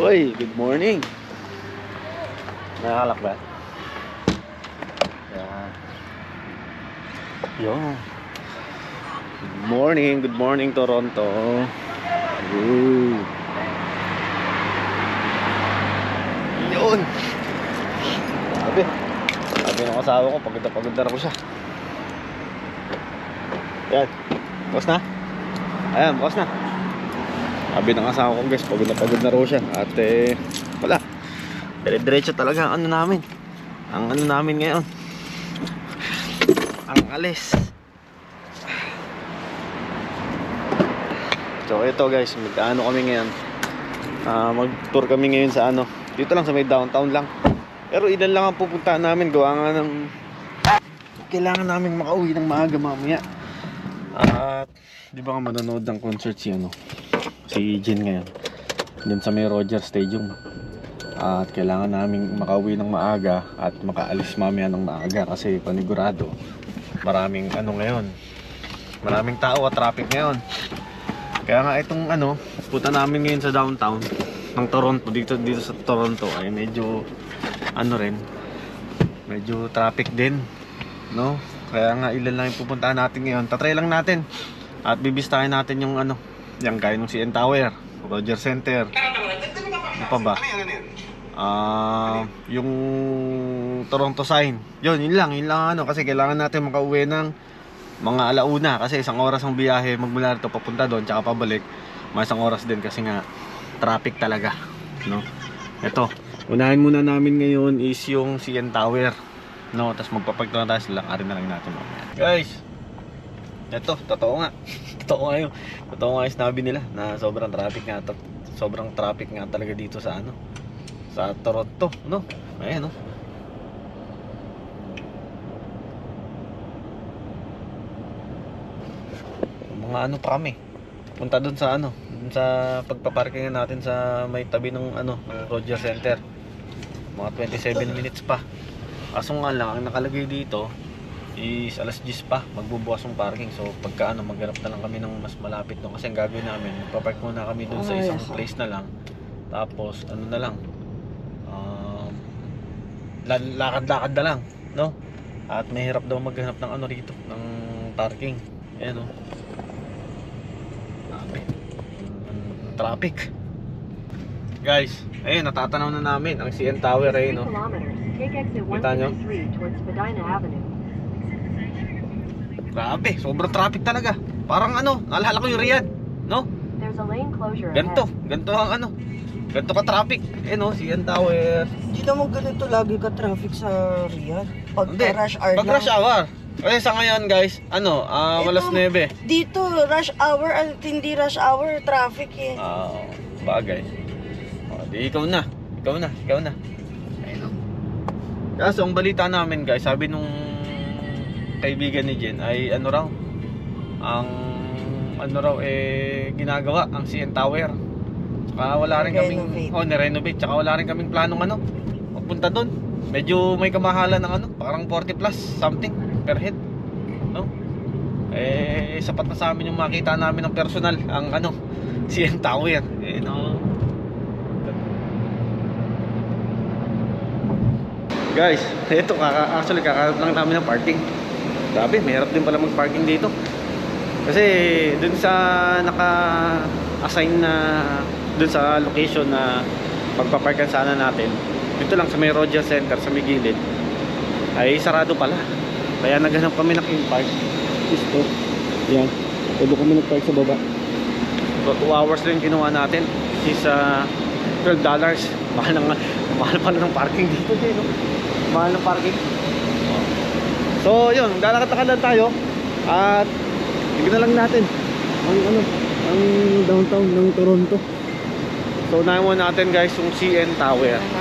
Uy, good morning. Nakakalak ba? Yan. Yo. Good morning Toronto. Ooh. Yun. Sabi ng asawa ko, pagod na ako siya. Yan. Bukas na? Ayan, bukas na. Sabi ng asawa ko guys, pagod na raw siya. At wala. Dire-diretso talaga ang ano namin. Ang ano namin ngayon. Ang alis. So ito guys, mag-ano kami ngayon. Mag-tour kami ngayon sa ano. Dito lang sa may downtown lang. Pero ilan lang ang pupuntahan namin. Gawa nga ng kailangan namin makauwi ng maaga mamaya. At di ba nga manonood ng concert si Jen ngayon dun sa may Rogers Stadium. At kailangan namin makauwi ng maaga at makaalis mamaya ng maaga kasi panigurado maraming ano ngayon, maraming tao at traffic ngayon. Kaya nga itong punta namin ngayon sa downtown ng Toronto, dito sa Toronto ay medyo medyo traffic din, no? Kaya nga ilan lang yung pupuntahan natin ngayon. Tatry lang natin at bibistahin natin yung yung gaya ng CN Tower, Rogers Center. Ano pa ba? Yung Toronto sign. Yun lang kasi kailangan natin makauwi ng mga alauna kasi isang oras ang biyahe magmula rito papunta doon tsaka pabalik. May isang oras din kasi nga traffic talaga, no? Ito, unahin muna namin ngayon is yung CN Tower, no? Tapos magpapagtuna tayo sila, lakarin na lang natin mamaya. Guys, ito, totoo nga yung sinabi nila na sobrang traffic nga talaga dito sa sa Toronto, no? Ayan, no? Mga pa kami punta dun sa dun sa pagpaparkingan natin sa may tabi ng ng Rogers Center. Mga 27 minutes pa. Kaso nga lang ang nakalagay dito is alas 10 pa magbubukas yung parking. So pagka maghanap na lang kami ng mas malapit doon kasi ang gagawin namin, magpapark muna kami doon sa isang place na lang. Tapos na lang, lakad-lakad na lang, no? At mahirap daw maghanap ng rito, ng parking. Ayan, no? Traffic. Guys, ayun, natatanaw na namin ang CN Tower, no? Kita nyo? Grabe, sobrang traffic talaga. Parang naalala ko yung Riyadh, no? Ganito ang ganito ka traffic. No, CN Tower. Hindi naman ganito lagi ka traffic sa Riyadh. Pag rush hour Pag rush hour. Kasi sa ngayon guys, alas 9. Dito, rush hour at hindi rush hour, traffic eh. Bagay. Di ikaw na. Ayun. Kaso ang balita namin guys, sabi nung kaibigan ni Jen ay ginagawa ang CN Tower. Tsaka wala rin kaming ni-renovate. Tsaka wala rin kaming planong magpunta doon. Medyo may kamahalan ng parang 40 plus something per head, no? Sapat na sa amin yung makita namin ng personal ang CN Tower, no? Guys, ito actually kakaroon lang namin ng parking. Grabe, mahirap din pala mag-parking dito. Kasi dun sa naka-assign na dun sa location na pagpaparkan sana natin, dito lang sa may Rogers Center sa may gilid ay sarado pala. Kaya naghanap kami ng in-park. Ito, yan. Pwede kami nag-park sa baba. So 2 hours rin kinuha natin. Is $12. Mahal pala ng parking dito, no? Mahal ng parking. So yun, lalakad-lakad lang tayo. At tignan lang natin ang downtown ng Toronto. So unahin muna natin guys yung CN Tower.